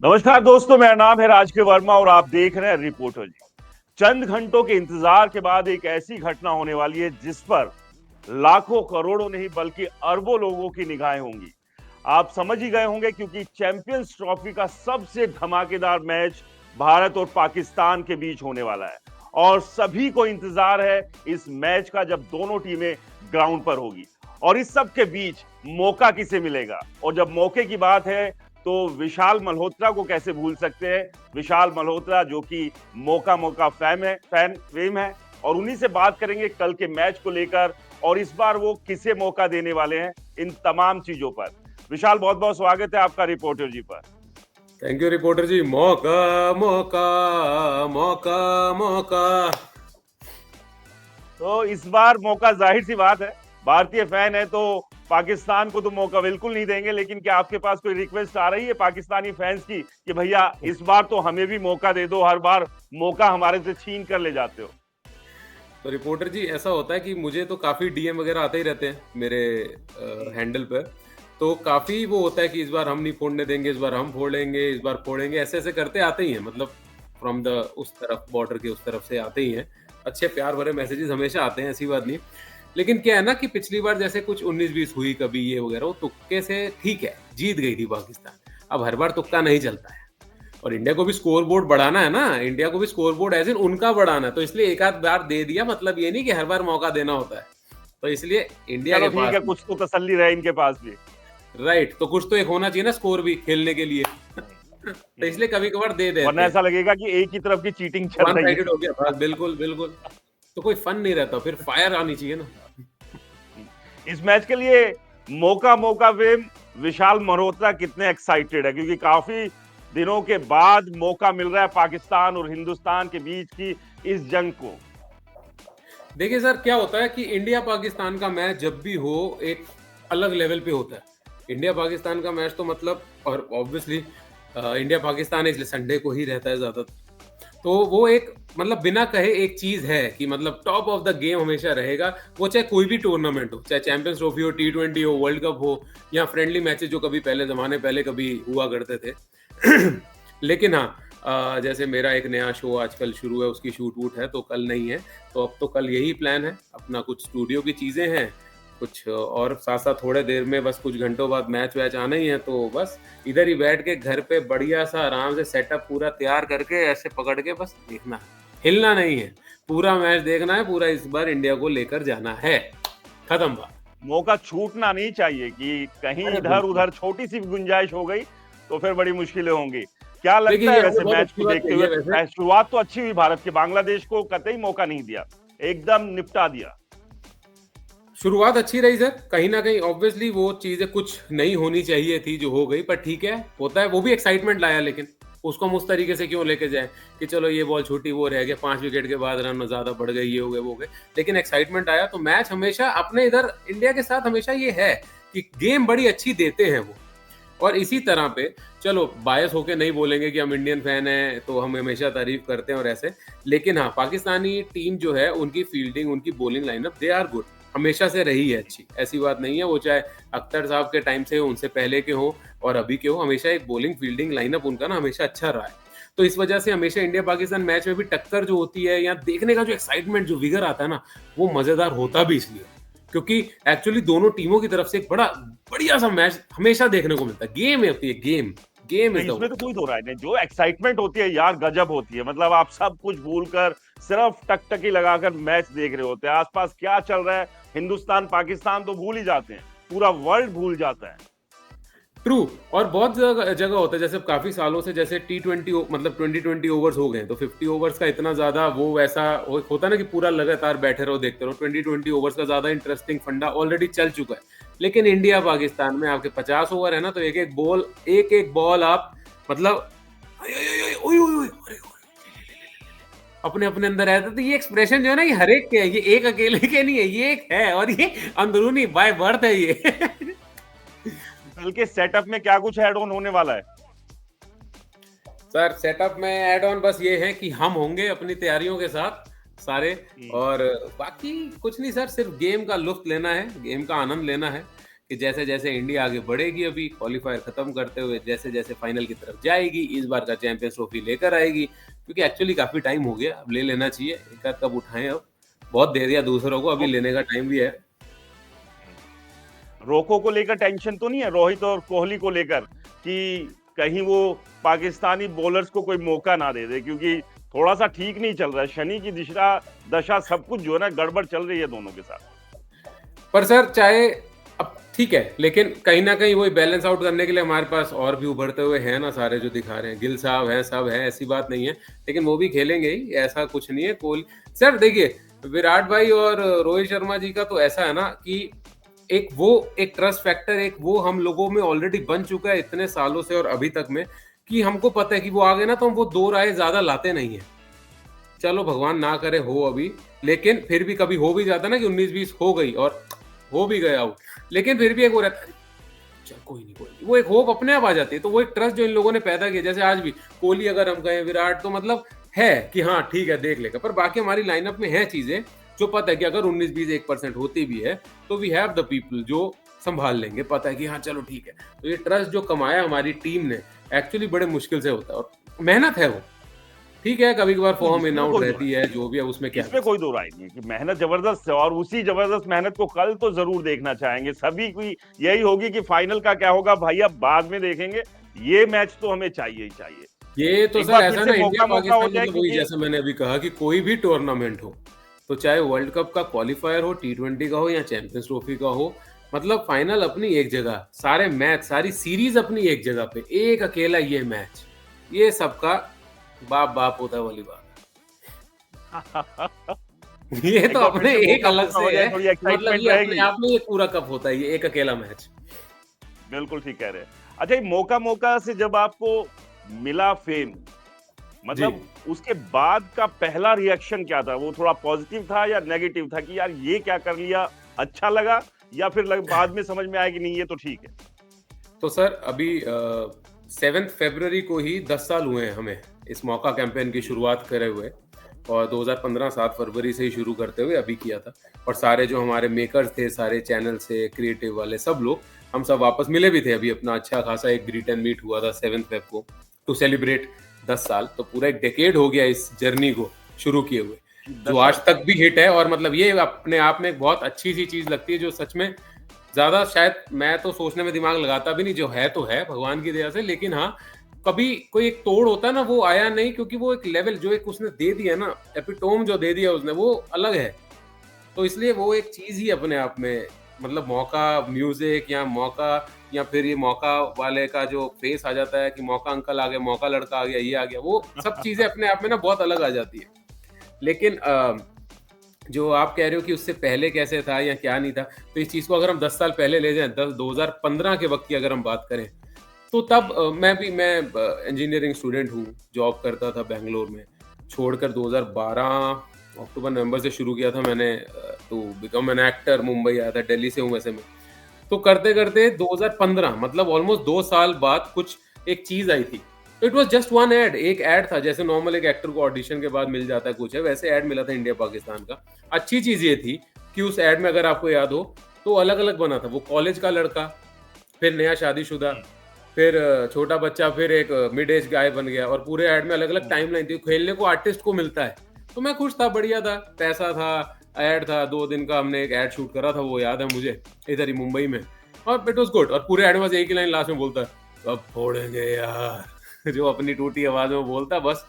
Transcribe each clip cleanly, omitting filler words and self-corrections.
नमस्कार दोस्तों, मेरा नाम है राजकीय वर्मा और आप देख रहे हैं रिपोर्टर जी। चंद घंटों के इंतजार के बाद एक ऐसी घटना होने वाली है जिस पर लाखों करोड़ों नहीं बल्कि अरबों लोगों की निगाहें होंगी। आप समझ ही गए होंगे क्योंकि चैंपियंस ट्रॉफी का सबसे धमाकेदार मैच भारत और पाकिस्तान के बीच होने वाला है और सभी को इंतजार है इस मैच का जब दोनों टीमें ग्राउंड पर होगी। और इस सब के बीच मौका किसे मिलेगा, और जब मौके की बात है तो विशाल मल्होत्रा को कैसे भूल सकते हैं। विशाल मल्होत्रा जो कि मौका मौका फेम है और उन्हीं से बात करेंगे कल के मैच को लेकर और इस बार वो किसे मौका देने वाले हैं इन तमाम चीजों पर। विशाल, बहुत बहुत स्वागत है आपका रिपोर्टर जी पर। थैंक यू रिपोर्टर जी। मौका मौका मौका मौका। तो इस बार मौका, जाहिर सी बात है, भारतीय फैन है तो पाकिस्तान को तो मौका बिल्कुल नहीं देंगे, लेकिन क्या आपके पास कोई रिक्वेस्ट आ रही है पाकिस्तानी फैंस की कि भैया इस बार तो हमें भी मौका दे दो, हर बार मौका हमारे से छीन कर ले जाते हो। तो रिपोर्टर जी, ऐसा होता है कि मुझे तो काफी डीएम वगैरह आते ही रहते हैं मेरे हैंडल पर। तो काफी वो होता है कि इस बार हम नहीं फोड़ने देंगे, इस बार हम फोड़ेंगे, इस बार फोड़ेंगे, ऐसे ऐसे करते आते ही हैं। मतलब फ्रॉम द उस तरफ, बॉर्डर के उस तरफ से आते ही हैं। अच्छे प्यार भरे मैसेजेस हमेशा आते हैं, ऐसी बात नहीं। लेकिन क्या है ना कि पिछली बार जैसे कुछ 19-20 हुई कभी ये वगैरह, वो तुक्के से ठीक है, जीत गई थी पाकिस्तान। अब हर बार तुक्का नहीं चलता है और इंडिया को भी स्कोर बोर्ड बढ़ाना है ना। इंडिया को भी स्कोर बोर्ड एज इन उनका बढ़ाना है, तो इसलिए एक आध बार दे दिया, मतलब ये नहीं कि हर बार मौका देना होता है। तो इसलिए इंडिया चलो के ठीक पास है, कुछ तो तसल्ली रहे इनके पास भी। राइट, तो कुछ तो एक होना चाहिए ना स्कोर भी खेलने के लिए। तो इसलिए कभी कभार दे वरना देते हैं। ऐसा लगेगा कि एक ही तरफ की चीटिंग चल वन रही साइडेड हो है। गया, बस बिल्कुल बिल्कुल। तो कोई फन नहीं रहता, फिर फायर आनी चाहिए ना। इस मैच के लिए मौका मौका फेम विशाल मल्होत्रा कितने एक्साइटेड है, क्योंकि काफी दिनों के बाद मौका मिल रहा है पाकिस्तान और हिंदुस्तान के बीच की इस जंग को। देखिए सर, क्या होता है कि इंडिया पाकिस्तान का मैच जब भी हो एक अलग लेवल पे होता है। इंडिया पाकिस्तान का मैच तो मतलब, और ऑब्वियसली इंडिया पाकिस्तान है इसलिए संडे को ही रहता है ज्यादातर। तो वो एक मतलब बिना कहे एक चीज है कि मतलब टॉप ऑफ द गेम हमेशा रहेगा। वो चाहे कोई भी टूर्नामेंट हो, चाहे चैंपियंस ट्रॉफी हो, T20 हो, वर्ल्ड कप हो, या फ्रेंडली मैचेस जो कभी पहले जमाने पहले कभी हुआ करते थे। लेकिन हाँ, जैसे मेरा एक नया शो आजकल शुरू है, उसकी शूट वूट है, तो कल नहीं है। तो अब तो कल यही प्लान है, अपना कुछ स्टूडियो की चीजें हैं, कुछ और साथ साथ थोड़े देर में बस कुछ घंटों बाद मैच वैच आना ही है। तो बस इधर ही बैठ के घर पे बढ़िया सा आराम से सेटअप पूरा तैयार करके ऐसे पकड़ के बस देखना है, हिलना नहीं है, पूरा मैच देखना है, पूरा इस बार इंडिया को लेकर जाना है। खत्म बात। मौका छूटना नहीं चाहिए कि कहीं अरे इधर बिल्कुल। उधर छोटी सी भी गुंजाइश हो गई तो फिर बड़ी मुश्किलें होंगी। क्या देखिए लगता है ये आपने वैसे बहुत मैच अच्छी को बात देखते कही हुए? है वैसे। शुरुआत तो अच्छी हुई भारत की, बांग्लादेश को कतई मौका नहीं दिया, एकदम निपटा दिया। शुरुआत अच्छी रही सर, कहीं ना कहीं ऑब्वियसली वो चीजें कुछ नहीं होनी चाहिए थी जो हो गई, पर ठीक है, होता है। वो भी एक्साइटमेंट लाया, लेकिन उसको हम उस तरीके से क्यों लेके जाए कि चलो ये बॉल छूटी, वो रह गया, 5 विकेट के बाद रन ज्यादा बढ़ गए, ये हो गए वो हो गए। लेकिन एक्साइटमेंट आया। तो मैच हमेशा अपने इधर इंडिया के साथ हमेशा ये है कि गेम बड़ी अच्छी देते हैं वो। और इसी तरह पे, चलो बायस होके नहीं बोलेंगे कि हम इंडियन फैन हैं तो हम हमेशा तारीफ करते हैं और ऐसे। लेकिन हाँ, पाकिस्तानी टीम जो है, उनकी फील्डिंग, उनकी bowling lineup, they are good, हमेशा से रही है अच्छी, ऐसी बात नहीं है। वो चाहे अख्तर साहब के टाइम से हो, उनसे पहले के हो और अभी के हो, हमेशा एक बॉलिंग फील्डिंग लाइनअप उनका ना हमेशा अच्छा रहा है। तो इस वजह से हमेशा इंडिया पाकिस्तान मैच में भी टक्कर जो होती है या देखने का जो एक्साइटमेंट, जो विगर आता है ना, वो मजेदार होता भी इसलिए क्योंकि एक्चुअली दोनों टीमों की तरफ से एक बड़ा बढ़िया सा मैच हमेशा देखने को मिलता है। गेम होती है, गेम। गेम इज नहीं, द इसमें तो वर्ड। कोई दो राय नहीं, जो एक्साइटमेंट होती है यार गजब होती है। मतलब आप सब कुछ भूलकर सिर्फ टकटकी लगाकर मैच देख रहे होते हैं, आसपास क्या चल रहा है, हिंदुस्तान पाकिस्तान तो भूल ही जाते हैं, पूरा वर्ल्ड भूल जाता है। ट्रू। और बहुत जगह जगह होता है, जैसे काफी सालों से, जैसे T20 मतलब 20-20 ओवर्स हो गए, तो 50 ओवर्स का इतना ज्यादा वो वैसा होता है ना कि पूरा लगातार बैठे रहो देखते रहो। 20-20 ओवर्स का ज्यादा इंटरेस्टिंग फंडा ऑलरेडी चल चुका है। लेकिन इंडिया पाकिस्तान में आपके 50 ओवर है ना, तो एक एक बॉल आप मतलब अपने अपने अंदर रहता। तो ये एक्सप्रेशन जो है ना, ये हर एक के है, ये एक अकेले के नहीं है, ये एक है और ये अंदरूनी बाय बर्थ है ये। कल के सेटअप में क्या कुछ ऐड ऑन होने वाला है? सर सेटअप में ऐड ऑन बस ये है कि हम होंगे अपनी तैयारियों के साथ सारे। और बाकी कुछ नहीं सर, सिर्फ गेम का लुत्फ लेना है, गेम का आनंद लेना है। कि जैसे जैसे इंडिया आगे बढ़ेगी, अभी क्वालिफायर खत्म करते हुए जैसे जैसे फाइनल की तरफ जाएगी, इस बार का चैंपियंस ट्रॉफी लेकर आएगी, क्योंकि एक्चुअली काफी टाइम हो गया, अब ले लेना चाहिए, एक आध कप उठाएं, अब बहुत दे दिया दूसरों को, अभी लेने का टाइम भी है। रोको को लेकर टेंशन तो नहीं है रोहित और कोहली को लेकर कि कहीं वो पाकिस्तानी बॉलर्स को कोई मौका ना दे दे, क्योंकि थोड़ा सा ठीक नहीं चल रहा है, शनि की दिशा दशा सब कुछ जो है ना गड़बड़ चल रही है दोनों के साथ। पर सर चाहे अब ठीक है, लेकिन कहीं ना कहीं वही बैलेंस आउट करने के लिए हमारे पास और भी उभरते हुए हैं ना सारे जो दिखा रहे हैं, गिल साहब हैं, सब है, ऐसी बात नहीं है, लेकिन वो भी खेलेंगे ही, ऐसा कुछ नहीं है। कोहली सर देखिए, विराट भाई और रोहित शर्मा जी का तो ऐसा है ना कि एक ट्रस्ट फैक्टर, एक वो हम लोगों में ऑलरेडी बन चुका है इतने सालों से और अभी तक में, कि हमको पता है कि वो आगे ना तो हम वो दो राय ज्यादा लाते नहीं है। चलो भगवान ना करे हो अभी, लेकिन फिर भी कभी हो भी जाता ना कि 19-20 हो गई और हो भी गया आउट, लेकिन फिर भी एक वो रहता है, चल कोई नहीं, वो एक होप अपने आप आ जाती है। तो वो एक ट्रस्ट जो इन लोगों ने पैदा किया, जैसे आज भी कोहली अगर हम कहें, विराट, तो मतलब है कि हाँ ठीक है देख लेगा, पर बाकी हमारी लाइनअप में है चीजें जो पता है कि अगर 19-20-1% होती भी है तो वी हैव द पीपल जो संभाल लेंगे, पता है कि हाँ चलो ठीक है। तो ये ट्रस्ट जो कमाया हमारी टीम ने एक्चुअली बड़े मुश्किल से होता है, और मेहनत है वो, ठीक है, कभी कभार फॉर्म इन आउट रहती है, जो भी है उसमें क्या, इसमें कोई दो राय नहीं कि मेहनत जबरदस्त है, और उसी जबरदस्त मेहनत को कल तो जरूर देखना चाहेंगे सभी की। यही होगी कि फाइनल का क्या होगा भाई अब बाद में देखेंगे, ये मैच तो हमें चाहिए ही चाहिए। ये तो एक सर बार ऐसा फिर ना, से इंडिया मौका हो पाकिस्तान जाए, मतलब वही, क्योंकि जैसे मैंने अभी कहा कि कोई भी टूर्नामेंट हो, तो चाहे वर्ल्ड कप का क्वालिफायर हो, T20 का हो या चैंपियंस ट्रॉफी का हो, मतलब फाइनल अपनी एक जगह, सारे मैच, सारी सीरीज अपनी एक जगह पे, एक अकेला ये मैच, ये सबका बाप बाप होता है वाली बात। ये तो अपने एक अलग से है, थोड़ी मतलब एक्साइटमेंट ये अपने रहेगी। आप में ये पूरा कप होता है, ये एक अकेला मैच। बिल्कुल ठीक कह रहे हैं। अच्छा, ये मौका मौका से जब आपको मिला फेम, मतलब उसके बाद का पहला रिएक्शन क्या था? वो थोड़ा पॉजिटिव था या नेगेटिव था कि यार ये क्या कर लिया, अच्छा लगा, या फिर बाद में समझ में आया कि नहीं ये तो ठीक है? तो सर अभी 7 फरवरी को ही 10 साल हुए हैं हमें इस मौका कैंपेन की शुरुआत करे हुए, और 2015 7 फरवरी से ही शुरू करते हुए अभी किया था। और सारे जो हमारे मेकर्स थे, सारे चैनल से क्रिएटिव वाले सब लोग, हम सब वापस मिले भी थे अभी, अपना अच्छा खासा एक ग्रीट एंड मीट हुआ था 7 फेब को, टू सेलिब्रेट 10 साल। तो पूरा एक डेकेड हो गया इस जर्नी को शुरू किए हुए, जो आज तक भी हिट है। और मतलब ये अपने आप में एक बहुत अच्छी सी चीज लगती है, जो सच में ज्यादा शायद मैं तो सोचने में दिमाग लगाता भी नहीं, जो है तो है भगवान की दया से, लेकिन हाँ कभी कोई एक तोड़ होता है ना, वो आया नहीं, क्योंकि वो एक लेवल जो एक उसने दे दिया ना, एपिटोम जो दे दिया उसने, वो अलग है। तो इसलिए वो एक चीज ही अपने आप में, मतलब मौका म्यूजिक या फिर ये मौका वाले का जो फेस आ जाता है कि मौका अंकल आ गया, मौका लड़का आ गया, ये आ गया, वो सब चीजें अपने आप में ना बहुत अलग आ जाती है। लेकिन जो आप कह रहे हो कि उससे पहले कैसे था या क्या नहीं था, तो इस चीज को अगर हम 10 साल पहले ले जाएं, 2015 के वक्त की अगर हम बात करें, तो तब मैं इंजीनियरिंग स्टूडेंट हूँ, जॉब करता था बेंगलोर में, छोड़कर 2012 अक्टूबर नवंबर से शुरू किया था मैंने to become an actor. Mumbai आया था, दिल्ली से हूँ वैसे मैं। तो करते करते 2015 मतलब ऑलमोस्ट 2 साल बाद कुछ एक चीज आई थी। It was just one ad, एक एड था, जैसे नॉर्मल एक एक्टर को ऑडिशन के बाद मिल जाता है कुछ है, वैसे एड मिला था इंडिया पाकिस्तान का। अच्छी चीज ये थी कि उस एड में अगर आपको याद हो तो अलग अलग बना था, वो कॉलेज का लड़का, फिर नया शादीशुदा, फिर छोटा बच्चा, फिर एक मिड एज गाय बन गया, और पूरे एड में अलग अलग टाइमलाइन थी। खेलने को आर्टिस्ट को मिलता है, तो मैं खुश था, बढ़िया था, पैसा था, एड था, 2 दिन का हमने एक एड शूट करा था, वो याद है मुझे, इधर ही मुंबई में, और इट वाज गुड। और पूरे एड में एक ही लाइन लास्ट में बोलता है, अब फोड़ेंगे यार, जो अपनी टूटी आवाज में बोलता बस।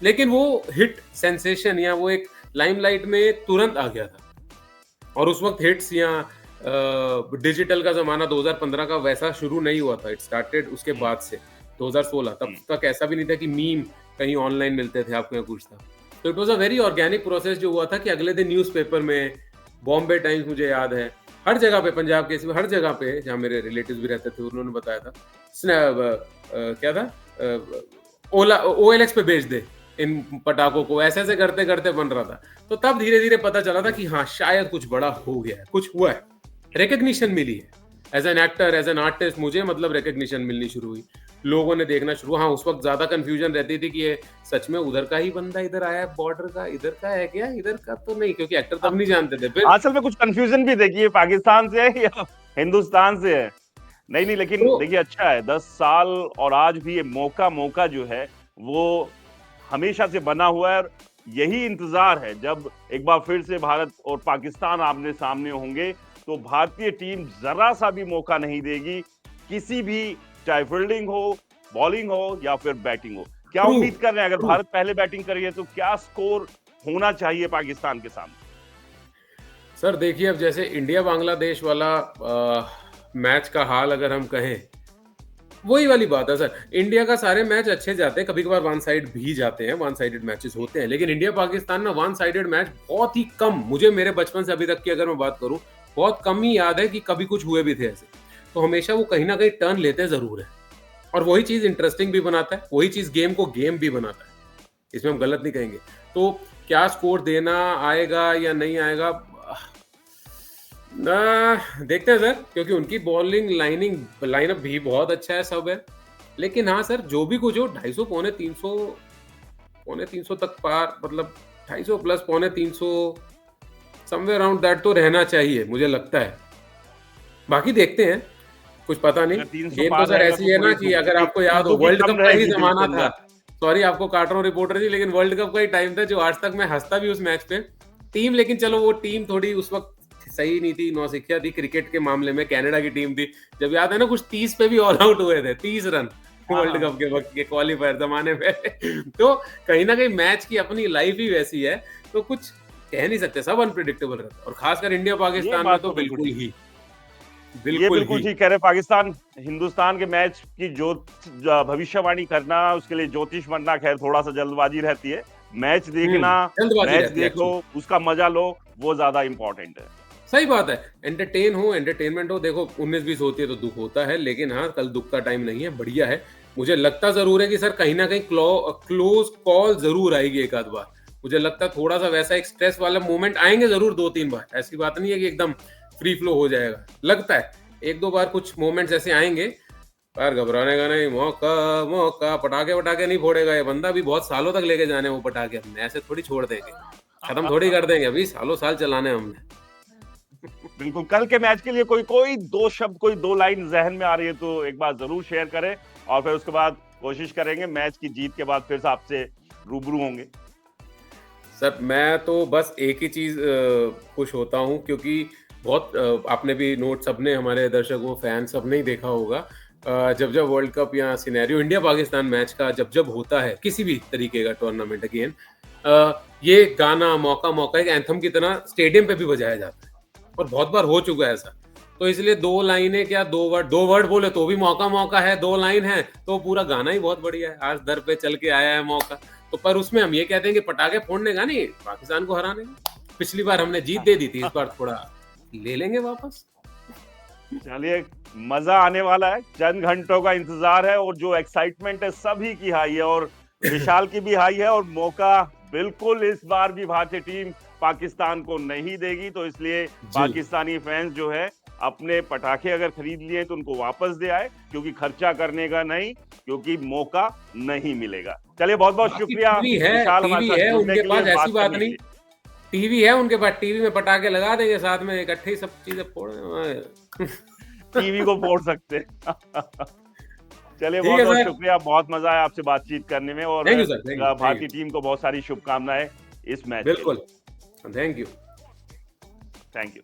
लेकिन वो हिट सेंसेशन या वो एक लाइमलाइट में तुरंत आ गया था। और उस वक्त हिट्स या डिजिटल का जमाना 2015 का वैसा शुरू नहीं हुआ था, इट स्टार्टेड उसके बाद से 2016 तब तक ऐसा भी नहीं था कि मीम कहीं ऑनलाइन मिलते थे आपको या कुछ था। तो it was a very organic process जो हुआ था कि अगले दिन न्यूज़पेपर में, बॉम्बे टाइम्स मुझे याद है, हर जगह पे, पंजाब के हर जगह पे जहाँ मेरे रिलेटिव्स भी रहते थे, उन्होंने बताया था क्या था, ओला OLX पे भेज दे इन पटाखों को, ऐसे ऐसे करते करते बन रहा था। तो तब धीरे धीरे पता चला था कि हाँ शायद कुछ बड़ा हो गया है, कुछ हुआ है, रिकग्निशन मिली है as an actor, as an artist, मुझे मतलब रिकग्निशन मिलनी शुरू हुई, लोगों ने देखना शुरू। हाँ उस वक्त ज्यादा कंफ्यूजन रहती थी कि ये सच में उधर का ही बंदा इधर आया है, बॉर्डर का, इधर का है क्या, इधर का तो नहीं, क्योंकि एक्टर तब नहीं जानते थे। फिर असल में कुछ कंफ्यूजन भी देखिए, पाकिस्तान से है या हिंदुस्तान से है। नहीं, लेकिन तो देखिए अच्छा है 10 साल और आज भी ये मौका जो है वो हमेशा से बना हुआ है और यही इंतजार है जब एक बार फिर से भारत और पाकिस्तान आमने-सामने होंगे तो भारतीय टीम ज़रा-सा भी मौका नहीं देगी किसी भी चाहे फील्डिंग हो, बॉलिंग हो या फिर बैटिंग हो। क्या ट्रू, उम्मीद कर रहे हैं अगर ट्रू। भारत पहले बैटिंग कर रही है तो क्या स्कोर होना चाहिए पाकिस्तान के सामने? सर देखिए, अब जैसे इंडिया बांग्लादेश वाला मैच का हाल अगर हम कहें, वही वाली बात है सर। इंडिया का सारे मैच अच्छे जाते हैं, कभी-कभार वन साइड भी जाते हैं, वन साइडेड मैचेस होते हैं, लेकिन इंडिया पाकिस्तान में वन साइडेड मैच बहुत ही कम, मुझे मेरे बचपन से अभी तक की अगर मैं बात करूं, बहुत कम ही याद है कि कभी कुछ हुए भी थे ऐसे। तो हमेशा वो कहीं ना कहीं टर्न लेते जरूर है, और वही चीज इंटरेस्टिंग भी बनाता है, वही चीज गेम को गेम भी बनाता है, इसमें हम गलत नहीं कहेंगे। तो क्या स्कोर देना आएगा या नहीं आएगा, ना देखते हैं सर, क्योंकि उनकी बॉलिंग लाइनअप भी बहुत अच्छा है, सब है। लेकिन हाँ सर, जो भी कुछ हो, 250 पौने 300 तक पार, मतलब 250 प्लस पौने 300 समवेयर अराउंड दैट तो रहना चाहिए, मुझे लगता है। बाकी देखते हैं, कुछ पता नहीं। अगर 300 गेम तो पार सर रहेगा ऐसी तो है ना थोड़ी कि अगर आपको याद हो, दुखी वर्ल्ड कम कप का ही रहेगी जमाना बिल्कुल था। ना। सॉरी आपको काट रहा हूँ रिपोर्टर जी, लेकिन वर्ल्ड कप का ही टाइम था जो आज तक मैं हंसता भी उस मैच पे। टीम, लेकिन चलो वो टीम थोड़ी उस वक्त सही नहीं थी, नौसिखिया थी क्रिकेट के मामले में, कनाडा की टीम थी। जब याद है ना, कुछ 30 पे भी ऑल आउट हुए थे, 30 रन हाँ, वर्ल्ड हाँ। कप के वक्त के क्वालिफायर जमाने में। तो कहीं ना कहीं मैच की अपनी लाइफ ही वैसी है, तो कुछ कह नहीं सकते, सब अनप्रिडिक्टेबल रहता है, और खासकर इंडिया ये पाकिस्तान में बात तो तो बिल्कुल बिल्कुल ठीक है। ही, ये बिल्कुल बिल्कुल ही। ठीक कह रहे हैं। पाकिस्तान हिंदुस्तान के मैच की जो भविष्यवाणी करना, उसके लिए ज्योतिष बनना खैर थोड़ा-सा जल्दबाजी रहती है। मैच देखना, जल्दबाजी मैच रहती है देखो, एक्चुअली। उसका मजा लो, वो ज़्यादा इम्पोर्टेंट है। सही बात है, एंटरटेन हो, एंटरटेनमेंट हो। देखो 19-20 होती है तो दुख होता है, लेकिन हाँ, कल दुख का टाइम नहीं है, बढ़िया है। मुझे लगता जरूर है कि सर कहीं ना कहीं क्लोज कॉल जरूर आएगी एक आध बार। मुझे लगता है थोड़ा सा वैसा एक स्ट्रेस वाला मोमेंट आएंगे जरूर 2-3 बार, ऐसी बात नहीं है कि एकदम फ्री फ्लो हो जाएगा। लगता है एक दो बार कुछ मोमेंट्स ऐसे आएंगे, पर घबराने का नहीं, मौका मौका, पटाखे वटाखे नहीं फोड़ेगा ये बंदा, भी बहुत सालों तक लेके जाने वो पटाखे, हमने ऐसे थोड़ी छोड़ देंगे, खत्म थोड़ी कर देंगे, अभी सालों साल चलाने हमने। बिल्कुल, कल के मैच के लिए कोई 2 शब्द, कोई 2 लाइन ज़हन में आ रही है तो एक बार ज़रूर शेयर करें और फिर उसके बाद कोशिश करेंगे मैच की जीत के बाद फिर से आपसे रूबरू होंगे। सर मैं तो बस एक ही चीज़ खुश होता हूँ, क्योंकि बहुत आपने भी नोट, सबने, हमारे दर्शकों, फैन सबने ही देखा होगा, जब जब वर्ल्ड कप या सिनेरियो इंडिया पाकिस्तान मैच का जब जब होता है, किसी भी तरीके का टूर्नामेंट अगेन, ये गाना मौका मौका एक एंथम की तरह स्टेडियम पे भी बजाया जाता है, और बहुत बार हो चुका है ऐसा। तो इसलिए 2 लाइनें क्या, 2 वर्ड बोले तो भी मौका मौका है, 2 लाइन है तो पूरा गाना ही बहुत बढ़िया है, आज दर पे चल के आया है मौका। तो पर उसमें हम ये कहते हैं कि पटाखे फोड़ने का नहीं, पाकिस्तान को हराने का। पिछली बार हमने जीत दे दी थी, इस बार थोड़ा ले लेंगे वापस। चलिए, मजा आने वाला है, चंद घंटों का इंतजार है और जो एक्साइटमेंट है सभी की हाई है और विशाल की भी हाई है और मौका बिल्कुल इस बार भी भारतीय टीम पाकिस्तान को नहीं देगी, तो इसलिए जी, पाकिस्तानी फैंस जो है अपने पटाखे अगर खरीद लिए तो उनको वापस दे आए, क्योंकि खर्चा करने का नहीं, क्योंकि मौका नहीं मिलेगा। चलिए, बहुत बहुत बाकी शुक्रिया विशाल हमारे टीवी साथ है जुड़ने उनके के लिए पास, और ऐसी बात बात करने के नहीं। लिए। टीवी है उनके पास, टीवी में पटाखे लगा देंगे साथ में, इकट्ठे ही सब चीजें फोड़ टीवी को फोड़ सकते हैं। चलिए, ठीक बहुत है बहुत सर। शुक्रिया, बहुत मजा आया आपसे बातचीत करने में और thank you sir, thank you, thank भारतीय यू। टीम को बहुत सारी शुभकामनाएं इस मैच के लिए। बिल्कुल, थैंक यू। Thank you.